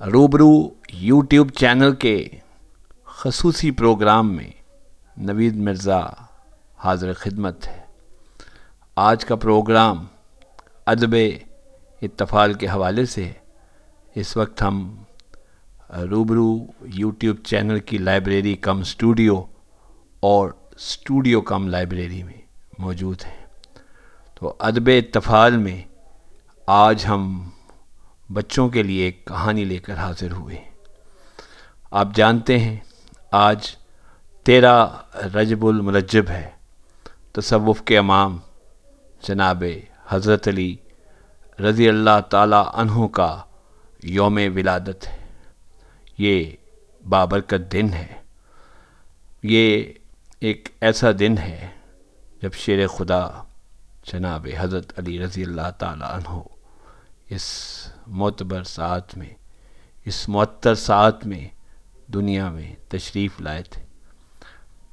روبرو YouTube channel کے خصوصی پروگرام میں نوید مرزا حاضر خدمت ہے۔ آج کا پروگرام ادب اطفال کے حوالے سے ہے۔ اس وقت ہم روبرو یوٹیوب چینل کی لائبریری کم اسٹوڈیو اور اسٹوڈیو کم لائبریری میں موجود ہیں۔ تو ادب اطفال میں آج ہم بچوں کے لیے ایک کہانی لے کر حاضر ہوئے ہیں۔ آپ جانتے ہیں آج 13 رجب المرجب ہے۔ تصوف کے امام جناب حضرت علی رضی اللہ تعالی عنہ کا یوم ولادت ہے۔ یہ بابرکت دن ہے۔ یہ ایک ایسا دن ہے جب شیر خدا جناب حضرت علی رضی اللہ تعالی عنہ اس معتبر ساعت میں، اس معطر ساعت میں دنیا میں تشریف لائے تھے۔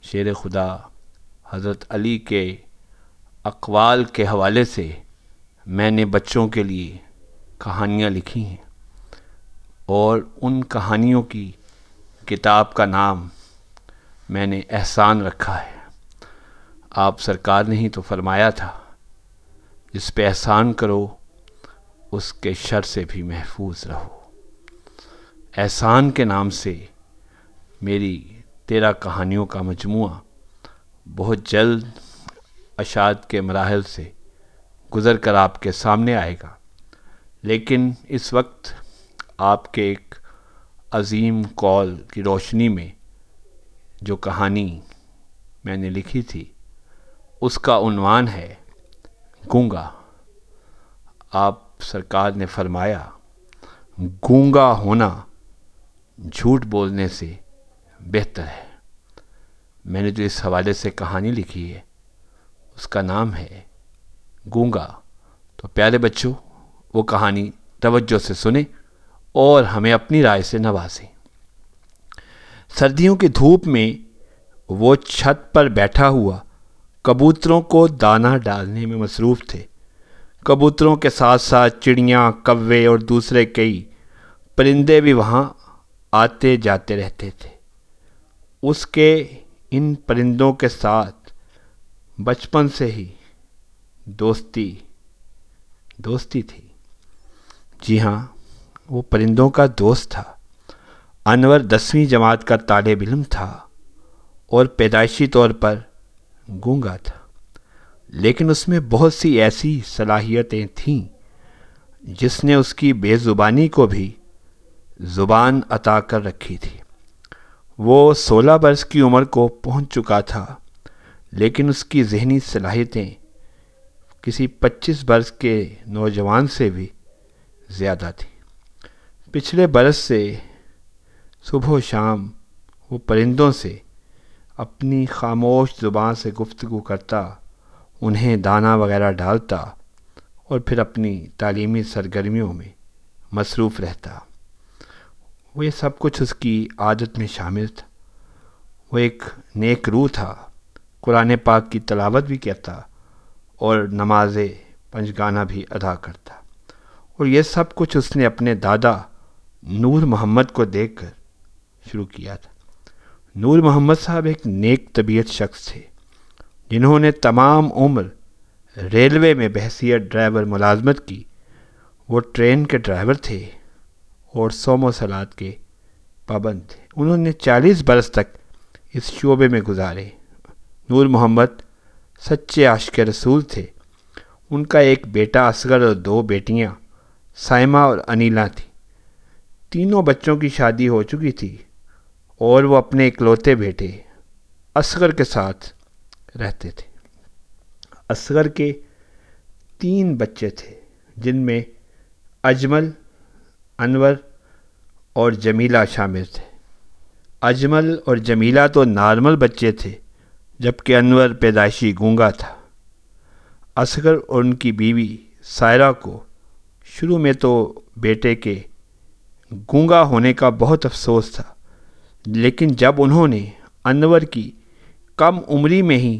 شیر خدا حضرت علی کے اقوال کے حوالے سے میں نے بچوں کے لیے کہانیاں لکھی ہیں، اور ان کہانیوں کی کتاب کا نام میں نے احسان رکھا ہے۔ آپ سرکار نے ہی تو فرمایا تھا، جس پہ احسان کرو اس کے شر سے بھی محفوظ رہو۔ احسان کے نام سے میری 13 کہانیوں کا مجموعہ بہت جلد اشاعت کے مراحل سے گزر کر آپ کے سامنے آئے گا، لیکن اس وقت آپ کے ایک عظیم قول کی روشنی میں جو کہانی میں نے لکھی تھی، اس کا عنوان ہے گونگا۔ آپ سرکار نے فرمایا، گونگا ہونا جھوٹ بولنے سے بہتر ہے۔ میں نے جو اس حوالے سے کہانی لکھی ہے اس کا نام ہے گونگا۔ تو پیارے بچوں، وہ کہانی توجہ سے سنیں اور ہمیں اپنی رائے سے نوازیں۔ سردیوں کی دھوپ میں وہ چھت پر بیٹھا ہوا کبوتروں کو دانہ ڈالنے میں مصروف تھے۔ کبوتروں کے ساتھ ساتھ چڑیاں، کوے اور دوسرے کئی پرندے بھی وہاں آتے جاتے رہتے تھے۔ اس کے ان پرندوں کے ساتھ بچپن سے ہی دوستی تھی۔ جی ہاں، وہ پرندوں کا دوست تھا۔ انور 10ویں جماعت کا طالب علم تھا اور پیدائشی طور پر گونگا تھا، لیکن اس میں بہت سی ایسی صلاحیتیں تھیں جس نے اس کی بے زبانی کو بھی زبان عطا کر رکھی تھی۔ وہ 16 برس کی عمر کو پہنچ چکا تھا، لیکن اس کی ذہنی صلاحیتیں کسی 25 برس کے نوجوان سے بھی زیادہ تھیں۔ پچھلے برس سے صبح و شام وہ پرندوں سے اپنی خاموش زبان سے گفتگو کرتا، انہیں دانہ وغیرہ ڈالتا اور پھر اپنی تعلیمی سرگرمیوں میں مصروف رہتا۔ وہ یہ سب کچھ اس کی عادت میں شامل تھا۔ وہ ایک نیک روح تھا، قرآن پاک کی تلاوت بھی کرتا اور نماز پنجگانہ بھی ادا کرتا، اور یہ سب کچھ اس نے اپنے دادا نور محمد کو دیکھ کر شروع کیا تھا۔ نور محمد صاحب ایک نیک طبیعت شخص تھے، جنہوں نے تمام عمر ریلوے میں بحیثیت ڈرائیور ملازمت کی۔ وہ ٹرین کے ڈرائیور تھے اور صوم و صلات کے پابند تھے۔ انہوں نے 40 برس تک اس شعبے میں گزارے۔ نور محمد سچے عاشق رسول تھے۔ ان کا ایک بیٹا اصغر اور 2 بیٹیاں سائمہ اور انیلہ تھیں۔ تینوں بچوں کی شادی ہو چکی تھی اور وہ اپنے اکلوتے بیٹے اصغر کے ساتھ رہتے تھے۔ اصغر کے 3 بچے تھے، جن میں اجمل، انور اور جمیلہ شامل تھے۔ اجمل اور جمیلہ تو نارمل بچے تھے، جبکہ انور پیدائشی گونگا تھا۔ اصغر اور ان کی بیوی سائرہ کو شروع میں تو بیٹے کے گونگا ہونے کا بہت افسوس تھا، لیکن جب انہوں نے انور کی کم عمری میں ہی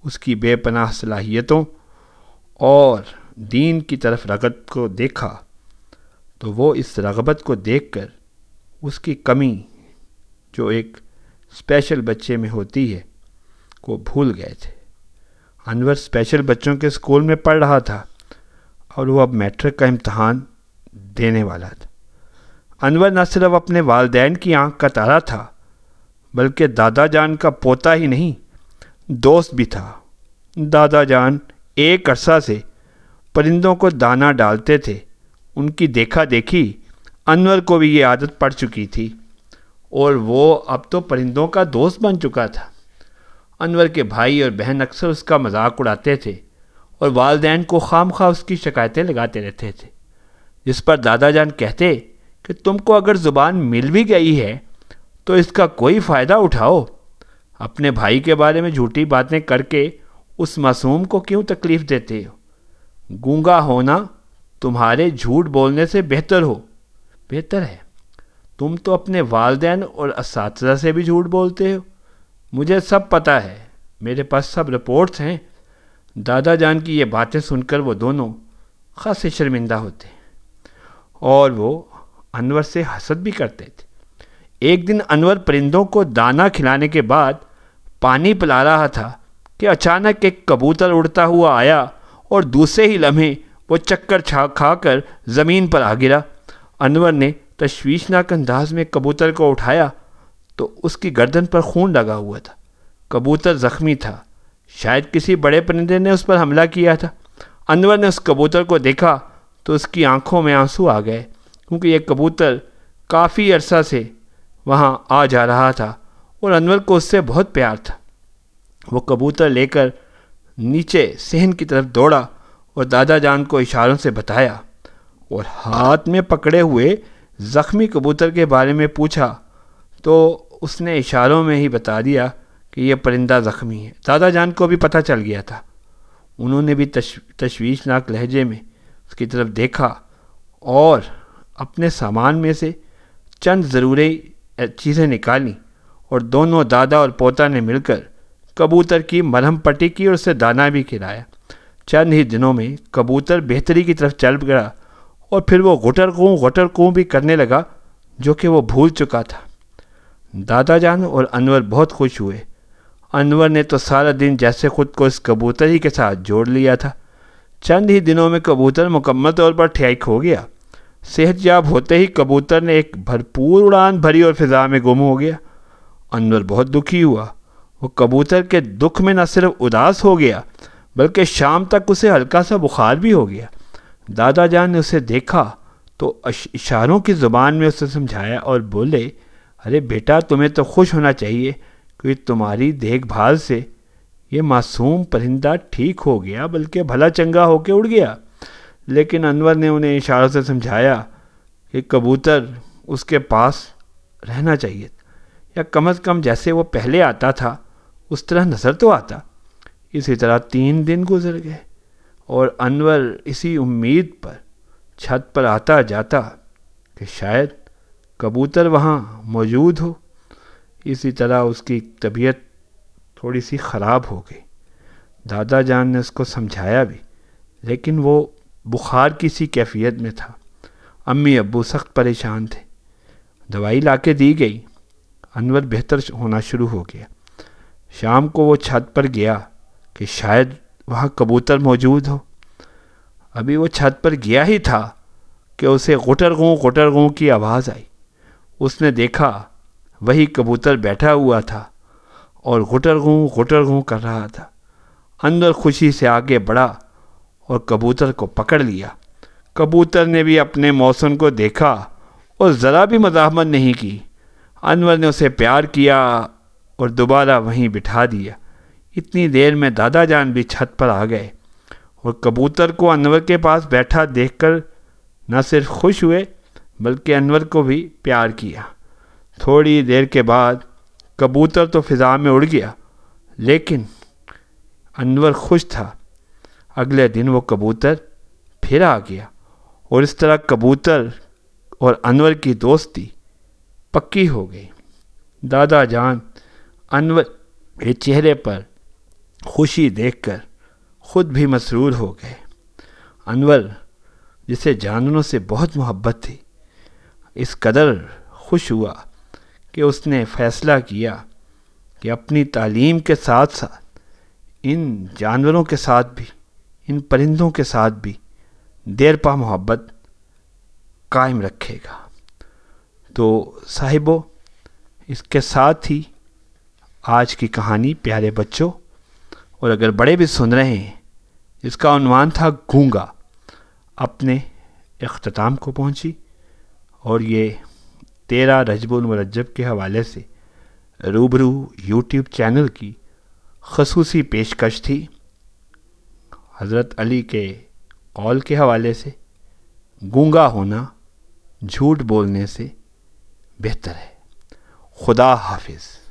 اس کی بے پناہ صلاحیتوں اور دین کی طرف رغبت کو دیکھا تو وہ اس رغبت کو دیکھ کر اس کی کمی جو ایک اسپیشل بچے میں ہوتی ہے کو بھول گئے تھے۔ انور اسپیشل بچوں کے اسکول میں پڑھ رہا تھا اور وہ اب میٹرک کا امتحان دینے والا تھا۔ انور نہ صرف اپنے والدین کی آنکھ کا تارا تھا بلکہ دادا جان کا پوتا ہی نہیں، دوست بھی تھا۔ دادا جان ایک عرصہ سے پرندوں کو دانہ ڈالتے تھے۔ ان کی دیکھا دیکھی انور کو بھی یہ عادت پڑ چکی تھی اور وہ اب تو پرندوں کا دوست بن چکا تھا۔ انور کے بھائی اور بہن اکثر اس کا مذاق اڑاتے تھے اور والدین کو خام خواہ اس کی شکایتیں لگاتے رہتے تھے، جس پر دادا جان کہتے کہ تم کو اگر زبان مل بھی گئی ہے تو اس کا کوئی فائدہ اٹھاؤ، اپنے بھائی کے بارے میں جھوٹی باتیں کر کے اس معصوم کو کیوں تکلیف دیتے ہو؟ گونگا ہونا تمہارے جھوٹ بولنے سے بہتر ہے۔ تم تو اپنے والدین اور اساتذہ سے بھی جھوٹ بولتے ہو، مجھے سب پتہ ہے، میرے پاس سب رپورٹس ہیں۔ دادا جان کی یہ باتیں سن کر وہ دونوں خاصے شرمندہ ہوتے اور وہ انور سے حسد بھی کرتے تھے۔ ایک دن انور پرندوں کو دانہ کھلانے کے بعد پانی پلا رہا تھا کہ اچانک ایک کبوتر اڑتا ہوا آیا اور دوسرے ہی لمحے وہ چکر کھا کر زمین پر آ گرا۔ انور نے تشویشناک انداز میں کبوتر کو اٹھایا تو اس کی گردن پر خون لگا ہوا تھا۔ کبوتر زخمی تھا، شاید کسی بڑے پرندے نے اس پر حملہ کیا تھا۔ انور نے اس کبوتر کو دیکھا تو اس کی آنکھوں میں آنسو آ گئے، کیونکہ یہ کبوتر کافی عرصہ سے وہاں آ جا رہا تھا اور انور کو اس سے بہت پیار تھا۔ وہ کبوتر لے کر نیچے صحن کی طرف دوڑا اور دادا جان کو اشاروں سے بتایا اور ہاتھ میں پکڑے ہوئے زخمی کبوتر کے بارے میں پوچھا تو اس نے اشاروں میں ہی بتا دیا کہ یہ پرندہ زخمی ہے۔ دادا جان کو بھی پتہ چل گیا تھا۔ انہوں نے بھی تشویشناک لہجے میں اس کی طرف دیکھا اور اپنے سامان میں سے چند ضروری چیزیں نکالیں اور دونوں دادا اور پوتا نے مل کر کبوتر کی مرہم پٹی کی اور اسے دانہ بھی کھلایا۔ چند ہی دنوں میں کبوتر بہتری کی طرف چل گیا اور پھر وہ غٹر کوں بھی کرنے لگا، جو کہ وہ بھول چکا تھا۔ دادا جان اور انور بہت خوش ہوئے۔ انور نے تو سارا دن جیسے خود کو اس کبوتر ہی کے ساتھ جوڑ لیا تھا۔ چند ہی دنوں میں کبوتر مکمل طور پر ٹھیک ہو گیا۔ صحت یاب ہوتے ہی کبوتر نے ایک بھرپور اڑان بھری اور فضا میں گم ہو گیا۔ انور بہت دکھی ہوا۔ وہ کبوتر کے دکھ میں نہ صرف اداس ہو گیا بلکہ شام تک اسے ہلکا سا بخار بھی ہو گیا۔ دادا جان نے اسے دیکھا تو اشاروں کی زبان میں اسے سمجھایا اور بولے، ارے بیٹا، تمہیں تو خوش ہونا چاہیے کہ تمہاری دیکھ بھال سے یہ معصوم پرندہ ٹھیک ہو گیا بلکہ بھلا چنگا ہو کے اڑ گیا۔ لیکن انور نے انہیں اشاروں سے سمجھایا کہ کبوتر اس کے پاس رہنا چاہیے، یا کم از کم جیسے وہ پہلے آتا تھا اس طرح نظر تو آتا۔ اسی طرح 3 دن گزر گئے اور انور اسی امید پر چھت پر آتا جاتا کہ شاید کبوتر وہاں موجود ہو۔ اسی طرح اس کی طبیعت تھوڑی سی خراب ہو گئی۔ دادا جان نے اس کو سمجھایا بھی، لیکن وہ بخار کی سی کیفیت میں تھا۔ امی ابو سخت پریشان تھے۔ دوائی لا کے دی گئی۔ انور بہتر ہونا شروع ہو گیا۔ شام کو وہ چھت پر گیا کہ شاید وہاں کبوتر موجود ہو۔ ابھی وہ چھت پر گیا ہی تھا کہ اسے غٹر غوں کی آواز آئی۔ اس نے دیکھا وہی کبوتر بیٹھا ہوا تھا اور غٹر غوں کر رہا تھا۔ انور خوشی سے آگے بڑھا اور کبوتر کو پکڑ لیا۔ کبوتر نے بھی اپنے موسم کو دیکھا اور ذرا بھی مزاحمت نہیں کی۔ انور نے اسے پیار کیا اور دوبارہ وہیں بٹھا دیا۔ اتنی دیر میں دادا جان بھی چھت پر آ گئے اور کبوتر کو انور کے پاس بیٹھا دیکھ کر نہ صرف خوش ہوئے بلکہ انور کو بھی پیار کیا۔ تھوڑی دیر کے بعد کبوتر تو فضا میں اڑ گیا، لیکن انور خوش تھا۔ اگلے دن وہ کبوتر پھر آ گیا اور اس طرح کبوتر اور انور کی دوستی پکی ہو گئی۔ دادا جان انور کے چہرے پر خوشی دیکھ کر خود بھی مسرور ہو گئے۔ انور جسے جانوروں سے بہت محبت تھی، اس قدر خوش ہوا کہ اس نے فیصلہ کیا کہ اپنی تعلیم کے ساتھ ساتھ ان جانوروں کے ساتھ بھی، ان پرندوں کے ساتھ بھی دیر پا محبت قائم رکھے گا۔ تو صاحبو، اس کے ساتھ ہی آج کی کہانی پیارے بچوں، اور اگر بڑے بھی سن رہے ہیں، جس کا عنوان تھا گونگا، اپنے اختتام کو پہنچی، اور یہ 13 رجب المرجب کے حوالے سے روبرو یوٹیوب چینل کی خصوصی پیشکش تھی۔ حضرت علی کے قول کے حوالے سے گونگا ہونا جھوٹ بولنے سے بہتر ہے۔ خدا حافظ۔